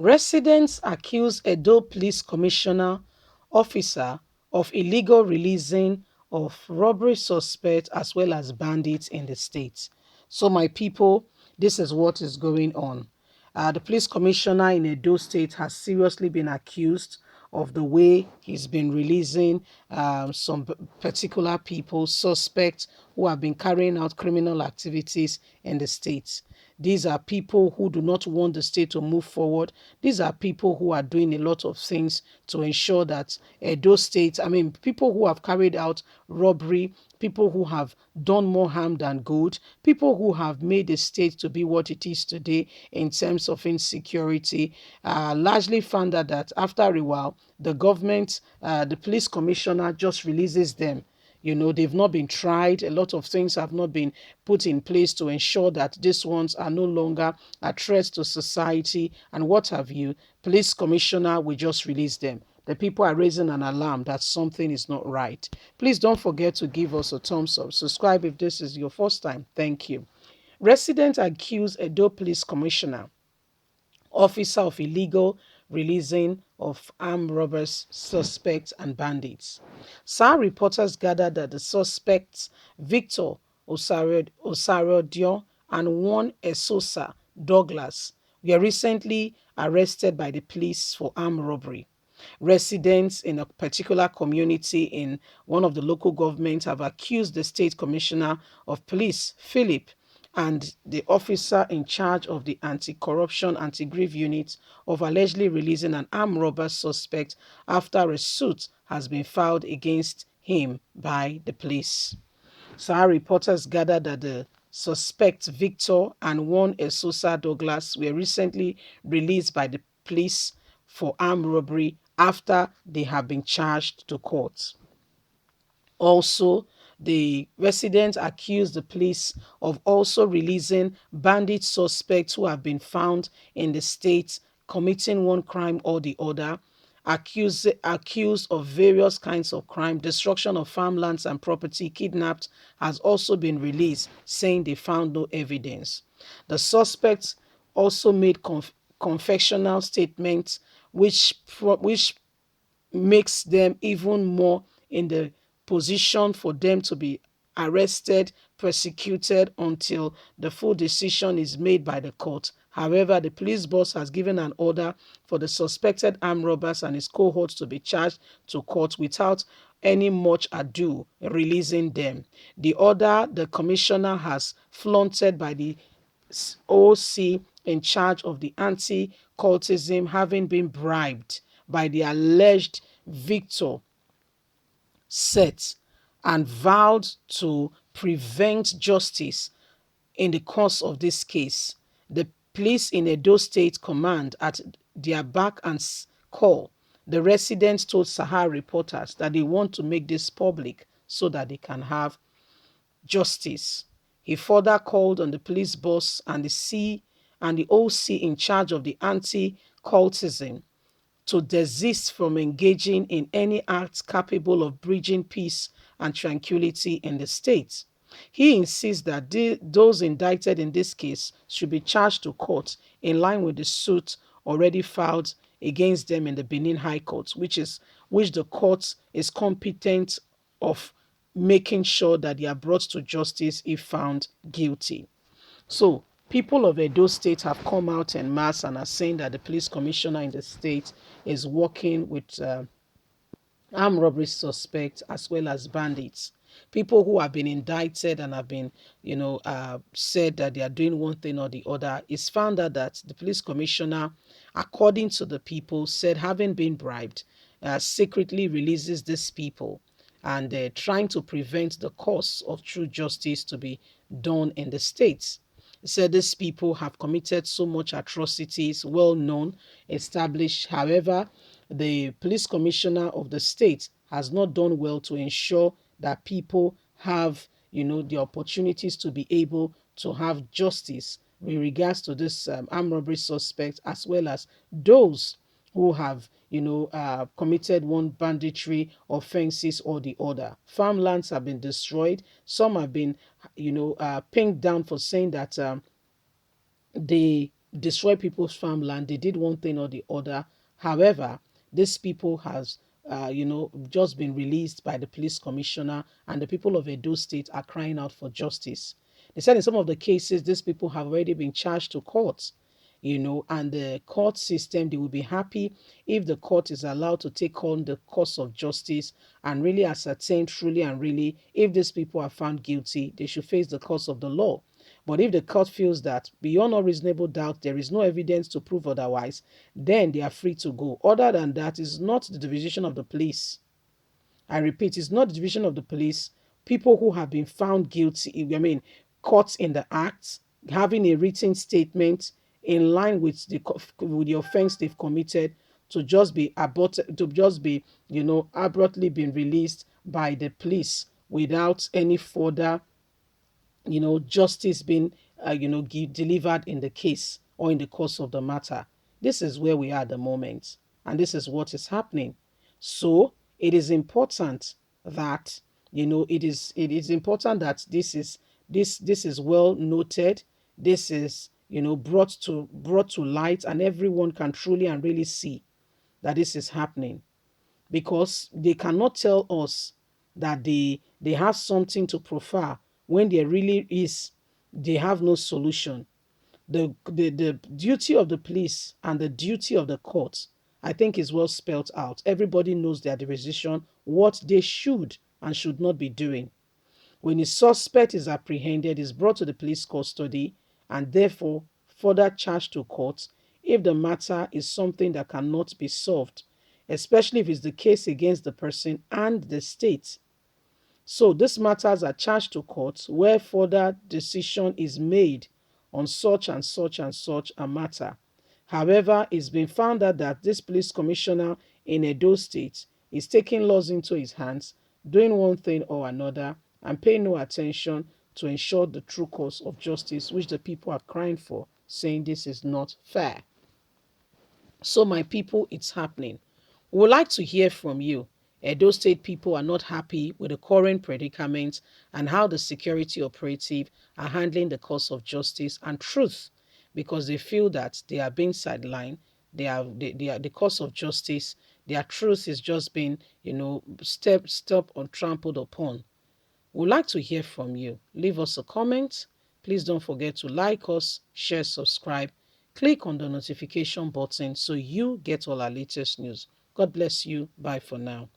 Residents accuse Edo Police Commissioner officer of illegal releasing of robbery suspects as well as bandits in the state. So, my people, this is what is going on. The police commissioner in Edo State has seriously been accused of the way he's been releasing some particular people, suspects who have been carrying out criminal activities in the state. These are people who do not want the state to move forward. These are people who are doing a lot of things to ensure that those states, I mean, people who have carried out robbery, people who have done more harm than good, people who have made the state to be what it is today in terms of insecurity, largely found out that after a while, the government, the police commissioner just releases them. You know, they've not been tried. A lot of things have not been put in place to ensure that these ones are no longer a threat to society and what have you. Police commissioner will just release them. The people are raising an alarm that something is not right. Please don't forget to give us a thumbs up. Subscribe if this is your first time. Thank you. Residents accuse Edo Police Commissioner officer of illegal releasing of armed robbers, suspects, and bandits. SAR reporters gathered that the suspects, Victor Osarodion and one Esosa Douglas, were recently arrested by the police for armed robbery. Residents in a particular community in one of the local governments have accused the state commissioner of police, Philip, and the officer in charge of the anti-corruption anti-grief unit of allegedly releasing an armed robber suspect after a suit has been filed against him by the police. Sahara reporters gathered that the suspect Victor and one Esosa Douglas were recently released by the police for armed robbery after they have been charged to court. Also, the residents accused the police of also releasing bandit suspects who have been found in the state committing one crime or the other, accused of various kinds of crime, destruction of farmlands and property, kidnapped, has also been released, saying they found no evidence. The suspects also made confessional statements which makes them even more in the position for them to be arrested, persecuted until the full decision is made by the court. However, the police boss has given an order for the suspected armed robbers and his cohorts to be charged to court without any much ado releasing them. The order the commissioner has flaunted by the OC in charge of the anti-cultism having been bribed by the alleged victor set and vowed to prevent justice in the course of this case. The police in Edo State Command at their back and call. The residents told Sahara reporters that they want to make this public so that they can have justice. He further called on the police boss and the OC in charge of the anti-cultism to desist from engaging in any act capable of bridging peace and tranquility in the state. He insists that those indicted in this case should be charged to court in line with the suit already filed against them in the Benin High Court, which the court is competent of making sure that they are brought to justice if found guilty. So, people of Edo State have come out en masse and are saying that the police commissioner in the state is working with armed robbery suspects as well as bandits. People who have been indicted and have been, said that they are doing one thing or the other. It's found out that the police commissioner, according to the people, said having been bribed, secretly releases these people and trying to prevent the course of true justice to be done in the states. He said these people have committed so much atrocities, well known, established. However, the police commissioner of the state has not done well to ensure that people have, the opportunities to be able to have justice with regards to this armed robbery suspect, as well as those who have, committed one banditry offenses or the other. Farmlands have been destroyed. Some have been, pinned down for saying that the destroy people's farmland. They did one thing or the other. However, these people has just been released by the police commissioner, and the people of Edo State are crying out for justice. They said in some of the cases, these people have already been charged to court, and the court system, they will be happy if the court is allowed to take on the course of justice and really ascertain truly and really if these people are found guilty, they should face the course of the law. But if the court feels that beyond all reasonable doubt there is no evidence to prove otherwise, then they are free to go. Other than that, it's not the division of the police. I repeat, it's not the division of the police. People who have been found guilty, I mean, caught in the act, having a written statement in line with the offense they've committed, to just be aborted, to just be, abruptly been released by the police without any further justice being, delivered in the case or in the course of the matter. This is where we are at the moment, and this is what is happening. So it is important that it is important that this is well noted. This is brought to light, and everyone can truly and really see that this is happening, because they cannot tell us that they have something to prefer when there really is, they have no solution. The duty of the police and the duty of the court, I think, is well spelled out. Everybody knows their decision, what they should and should not be doing. When a suspect is apprehended, is brought to the police custody, and therefore further charged to court if the matter is something that cannot be solved, especially if it's the case against the person and the state. So these matters are charged to court where further decision is made on such and such and such a matter. However, it's been found out that this police commissioner in Edo State is taking laws into his hands, doing one thing or another, and paying no attention to ensure the true course of justice, which the people are crying for, saying this is not fair. So, my people, it's happening. We would like to hear from you. Edo State people are not happy with the current predicament and how the security operative are handling the cause of justice and truth, because they feel that they are being sidelined. They are the cause of justice. Their truth is just being, step on trampled upon. We'd like to hear from you. Leave us a comment. Please don't forget to like us, share, subscribe. Click on the notification button so you get all our latest news. God bless you. Bye for now.